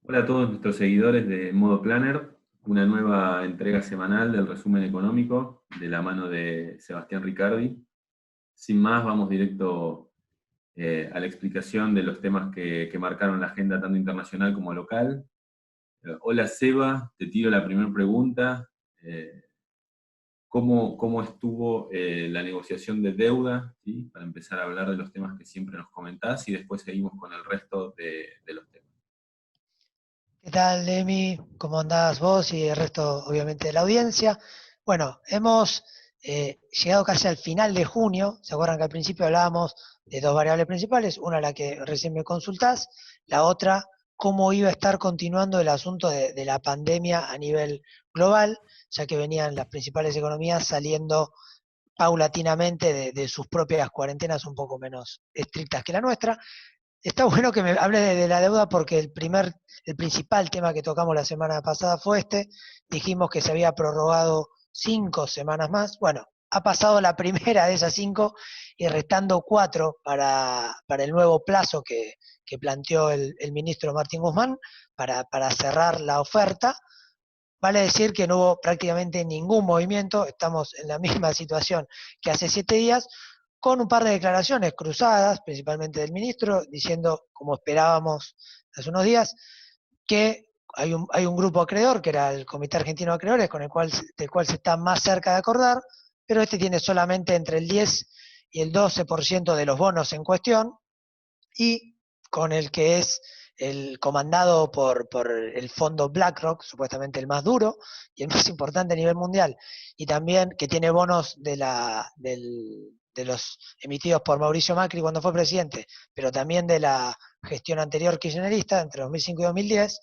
Hola a todos nuestros seguidores de Modo Planner, una nueva entrega semanal del resumen económico de la mano de Sebastián Ricardi. Sin más, vamos directo a la explicación de los temas que marcaron la agenda tanto internacional como local. Hola Seba, te tiro la primera pregunta. Eh, ¿Cómo estuvo la negociación de deuda? ¿Sí? Para empezar a hablar de los temas que siempre nos comentás y después seguimos con el resto de los temas. ¿Qué tal, Emi? ¿Cómo andás vos y el resto, obviamente, de la audiencia? Bueno, hemos llegado casi al final de junio. ¿Se acuerdan que al principio hablábamos de dos variables principales? Una, la que recién me consultás, la otra, cómo iba a estar continuando el asunto de la pandemia a nivel global, ya que venían las principales economías saliendo paulatinamente de sus propias cuarentenas un poco menos estrictas que la nuestra. Está bueno que me hable de la deuda porque el principal tema que tocamos la semana pasada fue este. Dijimos que se había prorrogado 5 semanas más. Bueno, ha pasado la primera de esas 5 y restando 4 para el nuevo plazo que planteó el ministro Martín Guzmán para cerrar la oferta. Vale decir que no hubo prácticamente ningún movimiento, estamos en la misma situación que hace 7 días, con un par de declaraciones cruzadas, principalmente del ministro, diciendo, como esperábamos hace unos días, que hay un grupo acreedor, que era el Comité Argentino de Acreedores, del cual se está más cerca de acordar, pero este tiene solamente entre el 10 y el 12% de los bonos en cuestión, y con el que es el comandado por el fondo BlackRock, supuestamente el más duro y el más importante a nivel mundial, y también que tiene bonos de los emitidos por Mauricio Macri cuando fue presidente, pero también de la gestión anterior kirchnerista, entre 2005 y 2010,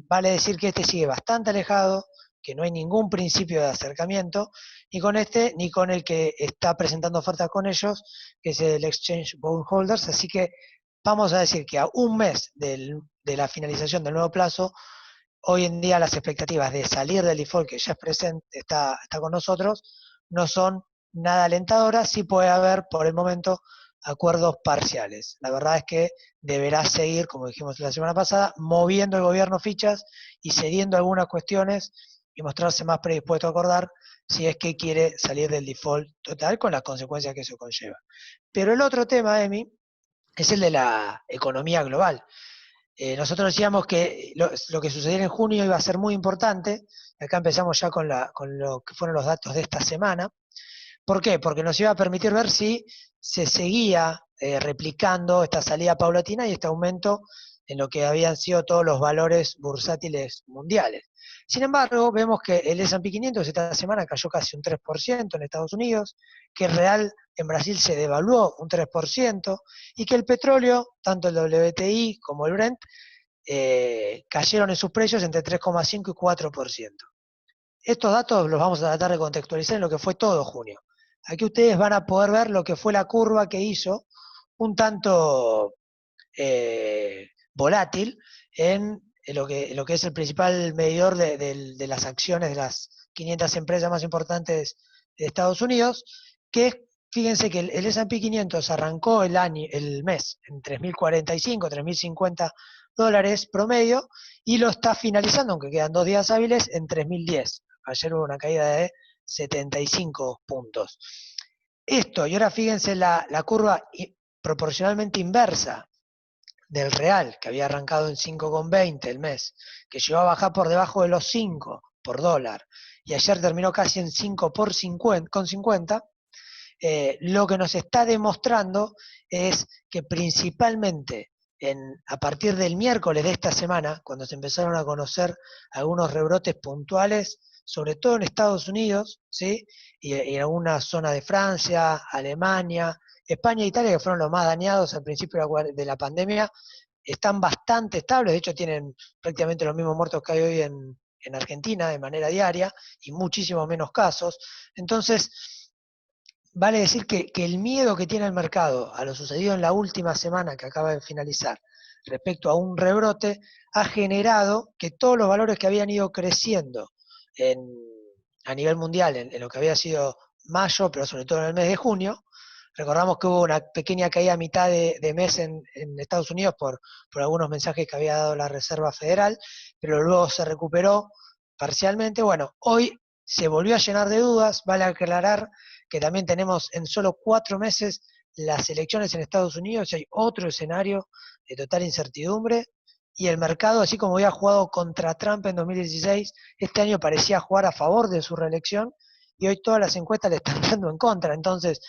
vale decir que este sigue bastante alejado, que no hay ningún principio de acercamiento, ni con este, ni con el que está presentando ofertas con ellos, que es el Exchange Bondholders. Así que vamos a decir que a un mes de la finalización del nuevo plazo, hoy en día las expectativas de salir del default, que ya es presente, está con nosotros, no son nada alentadoras. Sí puede haber por el momento acuerdos parciales. La verdad es que deberá seguir, como dijimos la semana pasada, moviendo el gobierno fichas y cediendo algunas cuestiones y mostrarse más predispuesto a acordar si es que quiere salir del default total con las consecuencias que eso conlleva. Pero el otro tema, Emi, es el de la economía global. Nosotros decíamos que lo que sucediera en junio iba a ser muy importante. Acá empezamos ya con lo que fueron los datos de esta semana. ¿Por qué? Porque nos iba a permitir ver si se seguía replicando esta salida paulatina y este aumento en lo que habían sido todos los valores bursátiles mundiales. Sin embargo, vemos que el S&P 500 esta semana cayó casi un 3% en Estados Unidos, que el real en Brasil se devaluó un 3% y que el petróleo, tanto el WTI como el Brent, cayeron en sus precios entre 3,5 y 4%. Estos datos los vamos a tratar de contextualizar en lo que fue todo junio. Aquí ustedes van a poder ver lo que fue la curva que hizo un tanto volátil en lo que es el principal medidor de las acciones de las 500 empresas más importantes de Estados Unidos, que fíjense que el S&P 500 arrancó el mes en 3.045, 3.050 dólares promedio, y lo está finalizando, aunque quedan 2 días hábiles, en 3.010. Ayer hubo una caída de 75 puntos. Esto, y ahora fíjense la curva proporcionalmente inversa del real, que había arrancado en 5,20 el mes, que llegó a bajar por debajo de los 5 por dólar, y ayer terminó casi en 5 por 50, lo que nos está demostrando es que principalmente a partir del miércoles de esta semana, cuando se empezaron a conocer algunos rebrotes puntuales, sobre todo en Estados Unidos, ¿sí? y en alguna zona de Francia, Alemania, España e Italia, que fueron los más dañados al principio de la pandemia, están bastante estables. De hecho tienen prácticamente los mismos muertos que hay hoy en Argentina de manera diaria y muchísimos menos casos. Entonces, vale decir que el miedo que tiene el mercado a lo sucedido en la última semana que acaba de finalizar respecto a un rebrote ha generado que todos los valores que habían ido creciendo en, a nivel mundial en lo que había sido mayo, pero sobre todo en el mes de junio, Recordamos que hubo una pequeña caída a mitad de mes en Estados Unidos por algunos mensajes que había dado la Reserva Federal, pero luego se recuperó parcialmente. Bueno, hoy se volvió a llenar de dudas, vale aclarar que también tenemos en solo 4 meses las elecciones en Estados Unidos y hay otro escenario de total incertidumbre, y el mercado, así como había jugado contra Trump en 2016, este año parecía jugar a favor de su reelección, y hoy todas las encuestas le están dando en contra. Entonces,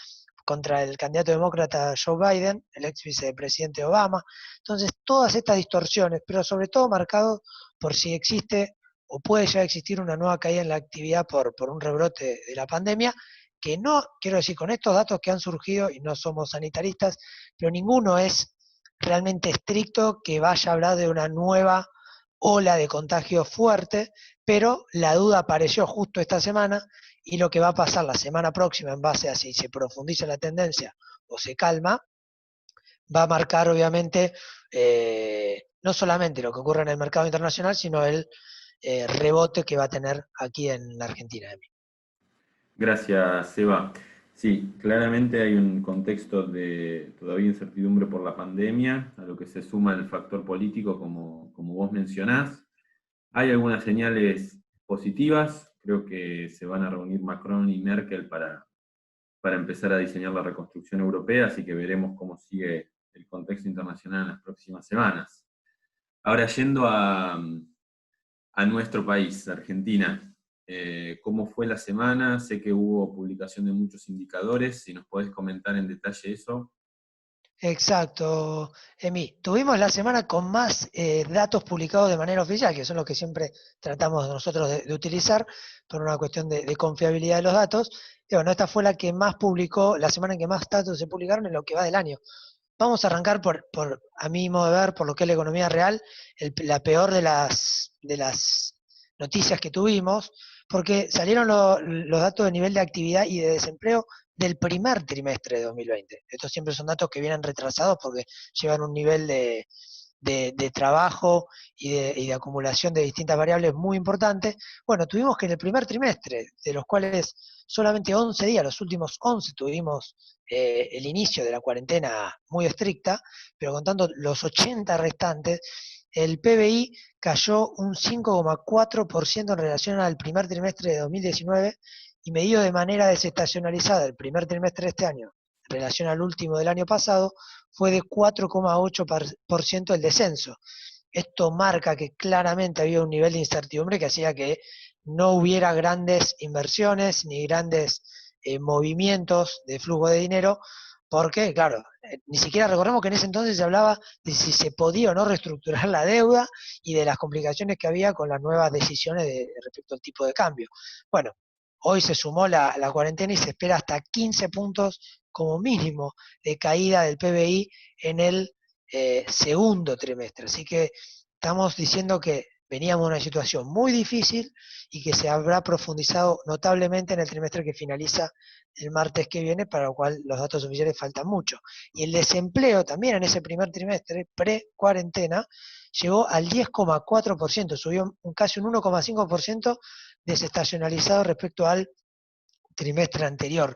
contra el candidato demócrata Joe Biden, el ex vicepresidente Obama. Entonces, todas estas distorsiones, pero sobre todo marcado por si existe o puede ya existir una nueva caída en la actividad por un rebrote de la pandemia, que no, quiero decir, con estos datos que han surgido, y no somos sanitaristas, pero ninguno es realmente estricto que vaya a hablar de una nueva ola de contagio fuerte, pero la duda apareció justo esta semana, y lo que va a pasar la semana próxima en base a si se profundiza la tendencia o se calma, va a marcar obviamente no solamente lo que ocurre en el mercado internacional, sino el rebote que va a tener aquí en la Argentina. Gracias, Seba. Sí, claramente hay un contexto de todavía incertidumbre por la pandemia, a lo que se suma el factor político, como vos mencionás. Hay algunas señales positivas, creo que se van a reunir Macron y Merkel para empezar a diseñar la reconstrucción europea, así que veremos cómo sigue el contexto internacional en las próximas semanas. Ahora, yendo a nuestro país, Argentina, ¿cómo fue la semana? Sé que hubo publicación de muchos indicadores, si nos podés comentar en detalle eso. Exacto, Emi. Tuvimos la semana con más datos publicados de manera oficial, que son los que siempre tratamos nosotros de utilizar por una cuestión de confiabilidad de los datos. Y bueno, esta fue la que más publicó, la semana en que más datos se publicaron en lo que va del año. Vamos a arrancar a mi modo de ver, por lo que es la economía real, la peor de las noticias que tuvimos, porque salieron los datos de nivel de actividad y de desempleo del primer trimestre de 2020. Estos siempre son datos que vienen retrasados porque llevan un nivel de trabajo y de acumulación de distintas variables muy importante. Bueno, tuvimos que en el primer trimestre, de los cuales solamente 11 días, los últimos 11 tuvimos el inicio de la cuarentena muy estricta, pero contando los 80 restantes, el PBI cayó un 5,4% en relación al primer trimestre de 2019, y medido de manera desestacionalizada el primer trimestre de este año en relación al último del año pasado, fue de 4,8% el descenso. Esto marca que claramente había un nivel de incertidumbre que hacía que no hubiera grandes inversiones ni grandes movimientos de flujo de dinero, porque, claro, ni siquiera recordemos que en ese entonces se hablaba de si se podía o no reestructurar la deuda y de las complicaciones que había con las nuevas decisiones respecto al tipo de cambio. Bueno, hoy se sumó la cuarentena y se espera hasta 15 puntos como mínimo de caída del PBI en el segundo trimestre. Así que estamos diciendo que veníamos de una situación muy difícil y que se habrá profundizado notablemente en el trimestre que finaliza el martes que viene, para lo cual los datos oficiales faltan mucho. Y el desempleo también en ese primer trimestre, pre-cuarentena, llegó al 10,4%, subió casi un 1,5% desestacionalizado respecto al trimestre anterior.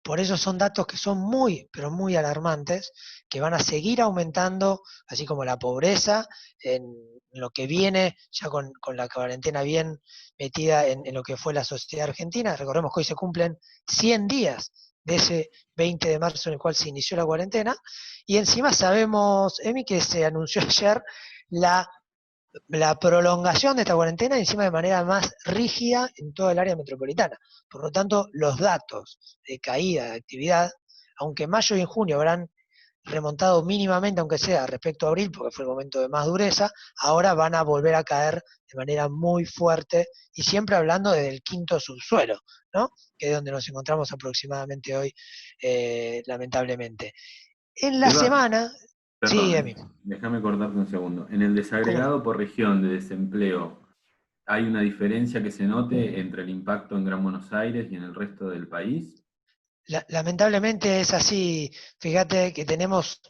Por eso son datos que son muy, pero muy alarmantes, que van a seguir aumentando, así como la pobreza, en lo que viene ya con la cuarentena bien metida en lo que fue la sociedad argentina. Recordemos que hoy se cumplen 100 días de ese 20 de marzo en el cual se inició la cuarentena, y encima sabemos, Emi, que se anunció ayer la la prolongación de esta cuarentena encima de manera más rígida en toda el área metropolitana. Por lo tanto, los datos de caída de actividad, aunque en mayo y en junio habrán remontado mínimamente, aunque sea respecto a abril, porque fue el momento de más dureza, ahora van a volver a caer de manera muy fuerte, y siempre hablando desde el quinto subsuelo, ¿no? Que es donde nos encontramos aproximadamente hoy, lamentablemente. En la Seba, semana, sí, perdón, Emi, déjame cortarte un segundo. En el ¿cómo no? desagregado por región de desempleo, ¿hay una diferencia que se note entre el impacto en Gran Buenos Aires y en el resto del país? Lamentablemente es así. Fíjate que tenemos,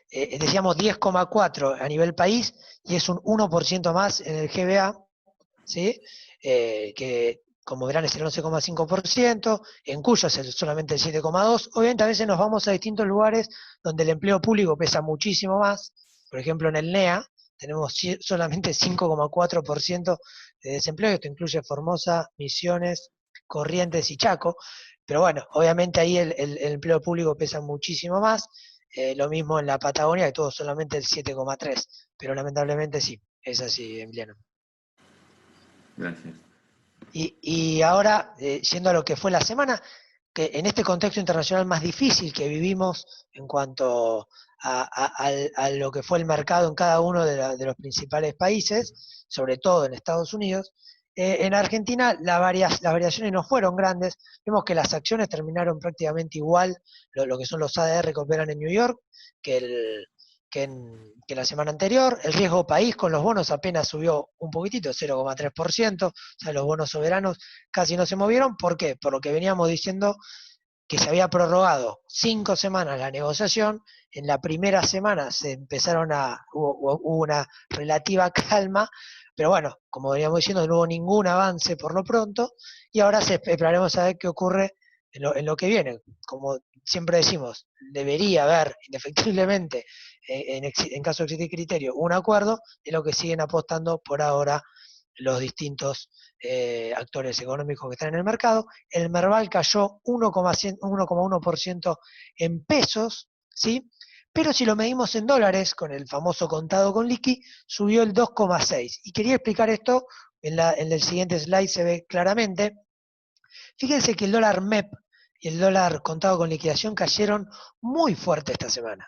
decíamos 10,4 a nivel país, y es un 1% más en el GBA, ¿sí? Que como verán es el 11,5%, en Cuyo es solamente el 7,2%. Obviamente a veces nos vamos a distintos lugares donde el empleo público pesa muchísimo más. Por ejemplo, en el NEA tenemos solamente 5,4% de desempleo. Esto incluye Formosa, Misiones, Corrientes y Chaco. Pero bueno, obviamente ahí el empleo público pesa muchísimo más. Lo mismo en la Patagonia, que tuvo solamente el 7,3%. Pero lamentablemente sí, es así, Emiliano. Gracias. Y ahora, yendo a lo que fue la semana, que en este contexto internacional más difícil que vivimos en cuanto a lo que fue el mercado en cada uno de los principales países, sobre todo en Estados Unidos, en Argentina las variaciones no fueron grandes. Vemos que las acciones terminaron prácticamente igual, lo que son los ADR que operan en New York, que, el, que la semana anterior. El riesgo país con los bonos apenas subió un poquitito, 0,3%. O sea, los bonos soberanos casi no se movieron. ¿Por qué? Por lo que veníamos diciendo, que se había prorrogado 5 semanas la negociación. En la primera semana hubo una relativa calma, pero bueno, como veníamos diciendo, no hubo ningún avance por lo pronto, y ahora esperaremos a ver qué ocurre en lo que viene. Como siempre decimos, debería haber, indefectiblemente, en caso de existir criterio, un acuerdo, es lo que siguen apostando por ahora los distintos actores económicos que están en el mercado. El Merval cayó 1,1% en pesos, ¿sí? Pero si lo medimos en dólares, con el famoso contado con liqui, subió el 2,6%. Y quería explicar esto, en el siguiente slide se ve claramente. Fíjense que el dólar MEP y el dólar contado con liquidación cayeron muy fuerte esta semana.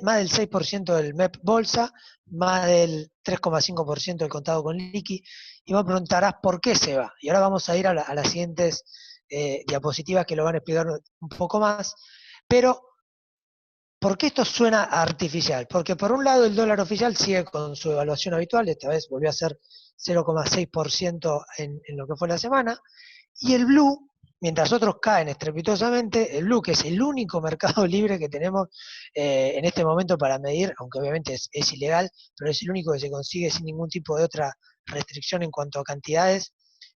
Más del 6% del MEP bolsa, más del 3,5% del contado con liqui. Y vos preguntarás por qué se va. Y ahora vamos a ir a las siguientes diapositivas que lo van a explicar un poco más. Pero, ¿por qué esto suena artificial? Porque por un lado el dólar oficial sigue con su evaluación habitual, esta vez volvió a ser 0,6% en lo que fue la semana. Y el blue, mientras otros caen estrepitosamente, el blue, que es el único mercado libre que tenemos en este momento para medir, aunque obviamente es ilegal, pero es el único que se consigue sin ningún tipo de otra restricción en cuanto a cantidades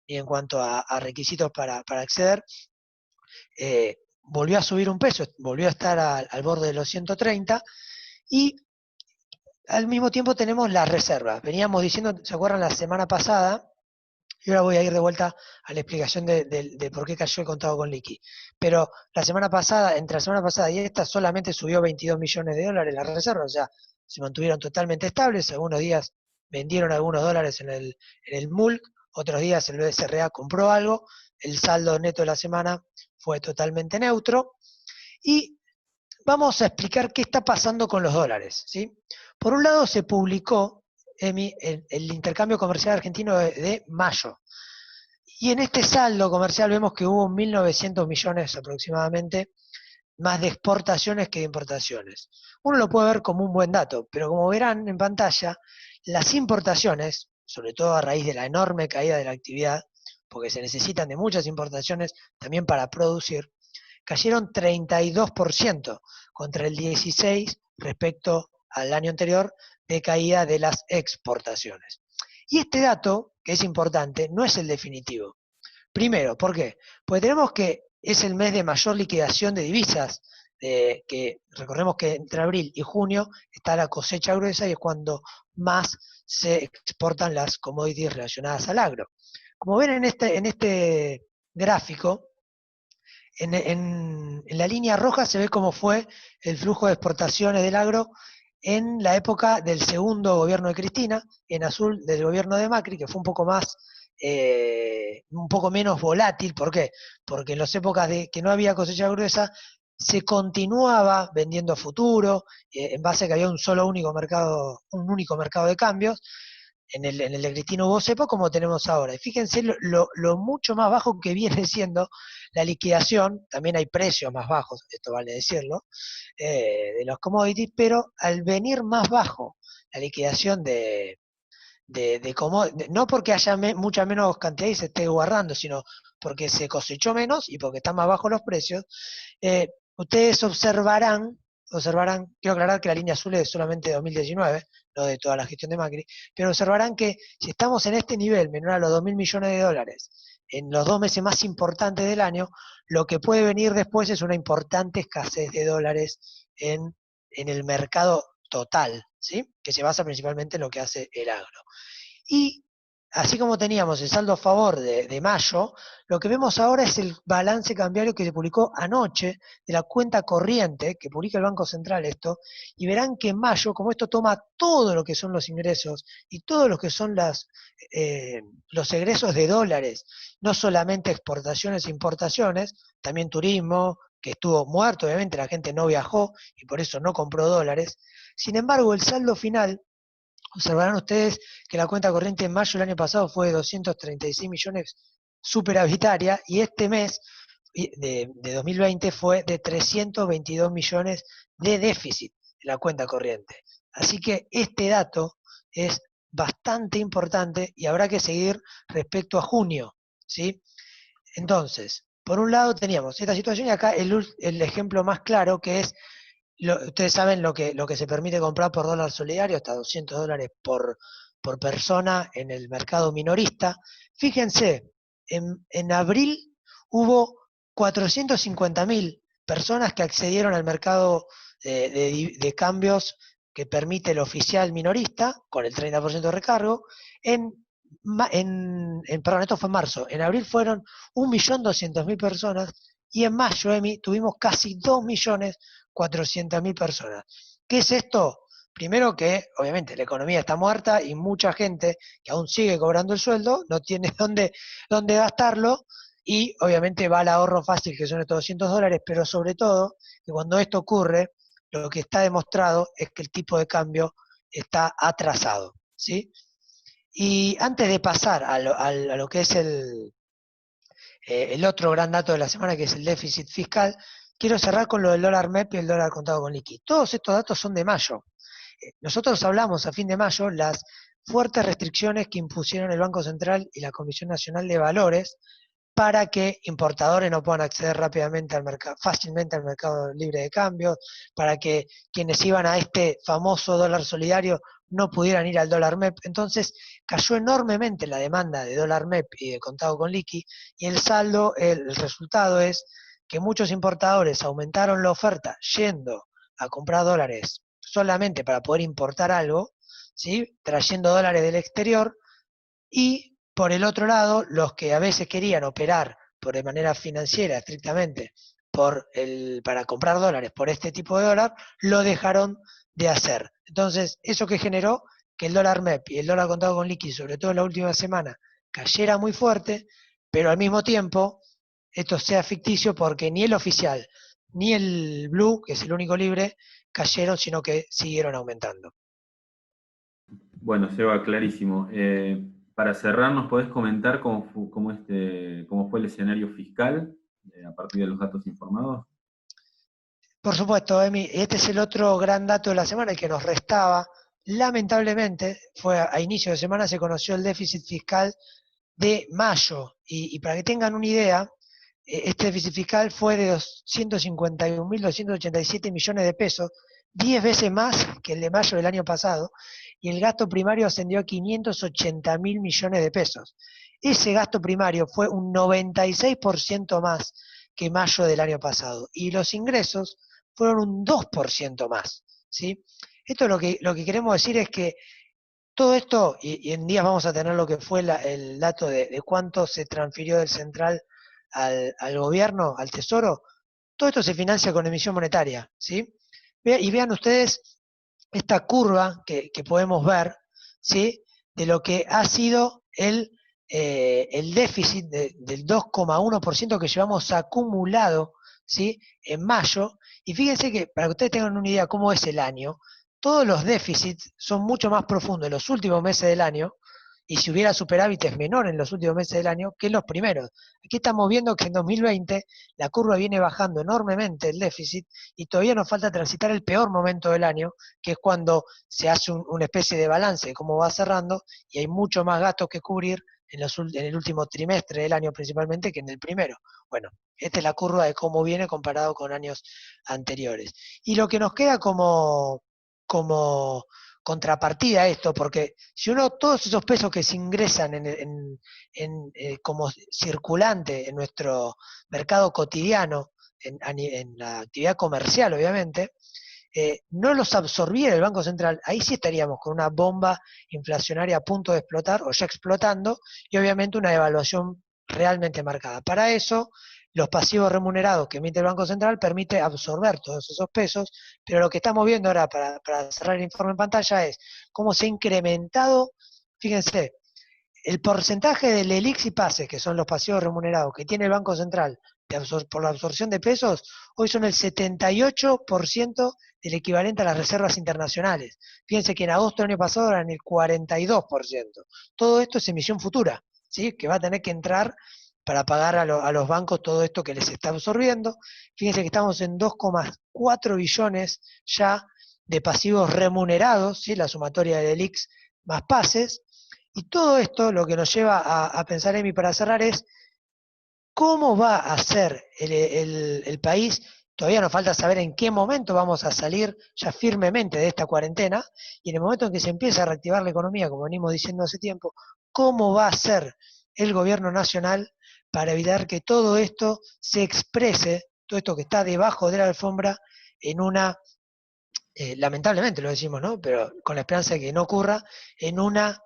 y en cuanto a requisitos para acceder, volvió a subir un peso, volvió a estar al borde de los 130, y al mismo tiempo tenemos las reservas. Veníamos diciendo, ¿se acuerdan la semana pasada? Y ahora voy a ir de vuelta a la explicación de por qué cayó el contado con liqui. Pero la semana pasada, entre la semana pasada y esta, solamente subió 22 millones de dólares la reserva, o sea, se mantuvieron totalmente estables. Algunos días vendieron algunos dólares en el MULC, otros días el BCRA compró algo, el saldo neto de la semana fue totalmente neutro. Y vamos a explicar qué está pasando con los dólares, ¿sí? Por un lado se publicó, Emi, el intercambio comercial argentino de mayo. Y en este saldo comercial vemos que hubo 1.900 millones aproximadamente más de exportaciones que de importaciones. Uno lo puede ver como un buen dato, pero como verán en pantalla, las importaciones, sobre todo a raíz de la enorme caída de la actividad, porque se necesitan de muchas importaciones también para producir, cayeron 32% contra el 16% respecto al año anterior de caída de las exportaciones. Y este dato, que es importante, no es el definitivo. Primero, ¿por qué? Porque tenemos que es el mes de mayor liquidación de divisas, que recordemos que entre abril y junio está la cosecha gruesa y es cuando más se exportan las commodities relacionadas al agro. Como ven en este gráfico, en la línea roja se ve cómo fue el flujo de exportaciones del agro en la época del segundo gobierno de Cristina, en azul del gobierno de Macri, que fue un poco menos volátil. ¿Por qué? Porque en las épocas de que no había cosecha gruesa se continuaba vendiendo a futuro, en base a que había un único mercado de cambios. En el de Cristino hubo cepo como tenemos ahora. Y fíjense lo mucho más bajo que viene siendo la liquidación. También hay precios más bajos, esto vale decirlo, de los commodities, pero al venir más bajo la liquidación no porque haya mucha menos cantidad y se esté guardando, sino porque se cosechó menos y porque están más bajos los precios. Ustedes observarán, quiero aclarar que la línea azul es solamente de 2019, no de toda la gestión de Macri, pero observarán que si estamos en este nivel, menor a los 2.000 millones de dólares, en los 2 meses más importantes del año, lo que puede venir después es una importante escasez de dólares en el mercado total, ¿sí? Que se basa principalmente en lo que hace el agro. Y así como teníamos el saldo a favor de mayo, lo que vemos ahora es el balance cambiario que se publicó anoche de la cuenta corriente, que publica el Banco Central esto, y verán que en mayo, como esto toma todo lo que son los ingresos y todo lo que son los egresos de dólares, no solamente exportaciones e importaciones, también turismo, que estuvo muerto, obviamente la gente no viajó y por eso no compró dólares. Sin embargo, el saldo final, observarán ustedes que la cuenta corriente en mayo del año pasado fue de 236 millones superavitaria y este mes de 2020 fue de 322 millones de déficit en la cuenta corriente. Así que este dato es bastante importante y habrá que seguir respecto a junio, ¿sí? Entonces, por un lado teníamos esta situación y acá el ejemplo más claro que es ustedes saben lo que se permite comprar por dólar solidario, hasta $200 por persona en el mercado minorista. Fíjense, en abril hubo 450.000 personas que accedieron al mercado de cambios que permite el oficial minorista, con el 30% de recargo. Perdón, esto fue en marzo. En abril fueron 1.200.000 personas y en mayo, Emi, tuvimos casi 2.400.000 personas. ¿Qué es esto? Primero que, obviamente, la economía está muerta y mucha gente que aún sigue cobrando el sueldo no tiene dónde gastarlo y obviamente va al ahorro fácil que son estos $200, pero sobre todo que cuando esto ocurre, lo que está demostrado es que el tipo de cambio está atrasado, ¿sí? Y antes de pasar a lo que es el otro gran dato de la semana, que es el déficit fiscal, quiero cerrar con lo del dólar MEP y el dólar contado con liqui. Todos estos datos son de mayo. Nosotros hablamos a fin de mayo las fuertes restricciones que impusieron el Banco Central y la Comisión Nacional de Valores para que importadores no puedan acceder rápidamente al mercado, fácilmente al mercado libre de cambio, para que quienes iban a este famoso dólar solidario no pudieran ir al dólar MEP. Entonces cayó enormemente la demanda de dólar MEP y de contado con liqui, y el saldo, el resultado es que muchos importadores aumentaron la oferta yendo a comprar dólares solamente para poder importar algo, ¿sí? Trayendo dólares del exterior, y por el otro lado, los que a veces querían operar de manera financiera estrictamente para comprar dólares por este tipo de dólar, lo dejaron de hacer. Entonces, eso que generó que el dólar MEP y el dólar contado con liqui, sobre todo en la última semana, cayera muy fuerte, pero al mismo tiempo esto sea ficticio porque ni el oficial ni el blue, que es el único libre, cayeron, sino que siguieron aumentando. Bueno, Seba, clarísimo. Para cerrar, ¿nos podés comentar cómo fue el escenario fiscal a partir de los datos informados? Por supuesto, Emi, este es el otro gran dato de la semana, el que nos restaba. Lamentablemente, fue a inicio de semana se conoció el déficit fiscal de mayo. Y para que tengan una idea, este déficit fiscal fue de 251.287 millones de pesos, 10 veces más que el de mayo del año pasado, y el gasto primario ascendió a 580.000 millones de pesos. Ese gasto primario fue un 96% más que mayo del año pasado, y los ingresos fueron un 2% más, ¿sí? Esto lo que queremos decir es que todo esto, y en días vamos a tener lo que fue el dato de cuánto se transfirió del central al gobierno, al tesoro, todo esto se financia con emisión monetaria, ¿sí? Y vean ustedes esta curva que podemos ver, ¿sí? De lo que ha sido el déficit del 2,1% que llevamos acumulado, ¿sí? En mayo. Y fíjense que, para que ustedes tengan una idea cómo es el año, todos los déficits son mucho más profundos en los últimos meses del año, y si hubiera superávit es menor en los últimos meses del año que en los primeros. Aquí estamos viendo que en 2020 la curva viene bajando enormemente el déficit y todavía nos falta transitar el peor momento del año, que es cuando se hace una especie de balance de cómo va cerrando y hay mucho más gastos que cubrir en el último trimestre del año principalmente que en el primero. Bueno, esta es la curva de cómo viene comparado con años anteriores. Y lo que nos queda como contrapartida a esto, porque si uno, todos esos pesos que se ingresan como circulante en nuestro mercado cotidiano, en la actividad comercial, obviamente, no los absorbiera el Banco Central, ahí sí estaríamos con una bomba inflacionaria a punto de explotar o ya explotando y obviamente una devaluación realmente marcada. Para eso, los pasivos remunerados que emite el Banco Central permite absorber todos esos pesos, pero lo que estamos viendo ahora para cerrar el informe en pantalla es cómo se ha incrementado, fíjense, el porcentaje del ELIX y PASES, que son los pasivos remunerados que tiene el Banco Central por la absorción de pesos, hoy son el 78% del equivalente a las reservas internacionales. Fíjense que en agosto del año pasado eran el 42%. Todo esto es emisión futura, ¿sí? Que va a tener que entrar para pagar a los bancos todo esto que les está absorbiendo. Fíjense que estamos en 2,4 billones ya de pasivos remunerados, ¿sí? La sumatoria del ELIX más PASES, y todo esto lo que nos lleva a pensar, Emi, para cerrar, es cómo va a ser el país. Todavía nos falta saber en qué momento vamos a salir ya firmemente de esta cuarentena, y en el momento en que se empiece a reactivar la economía, como venimos diciendo hace tiempo, cómo va a ser el gobierno nacional para evitar que todo esto se exprese, todo esto que está debajo de la alfombra, en una, lamentablemente lo decimos, ¿no? Pero con la esperanza de que no ocurra, en una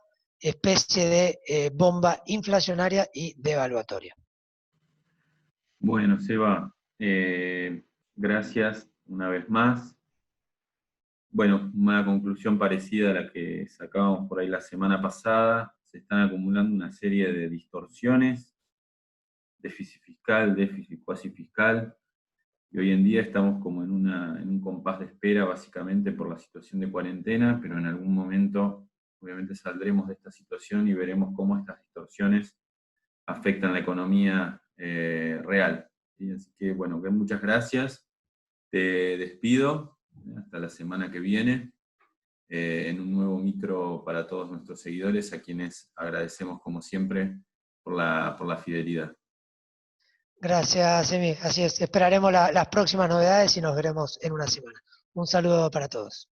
especie de bomba inflacionaria y devaluatoria. Bueno, Seba, gracias una vez más. Bueno, una conclusión parecida a la que sacábamos por ahí la semana pasada. Se están acumulando una serie de distorsiones, déficit fiscal, déficit cuasi fiscal, y hoy en día estamos como en un compás de espera básicamente por la situación de cuarentena, pero en algún momento obviamente saldremos de esta situación y veremos cómo estas distorsiones afectan la economía real. ¿Sí? Así que bueno, muchas gracias. Te despido hasta la semana que viene en un nuevo micro para todos nuestros seguidores, a quienes agradecemos como siempre por la fidelidad. Gracias, Emi. Así es. Esperaremos las próximas novedades y nos veremos en una semana. Un saludo para todos.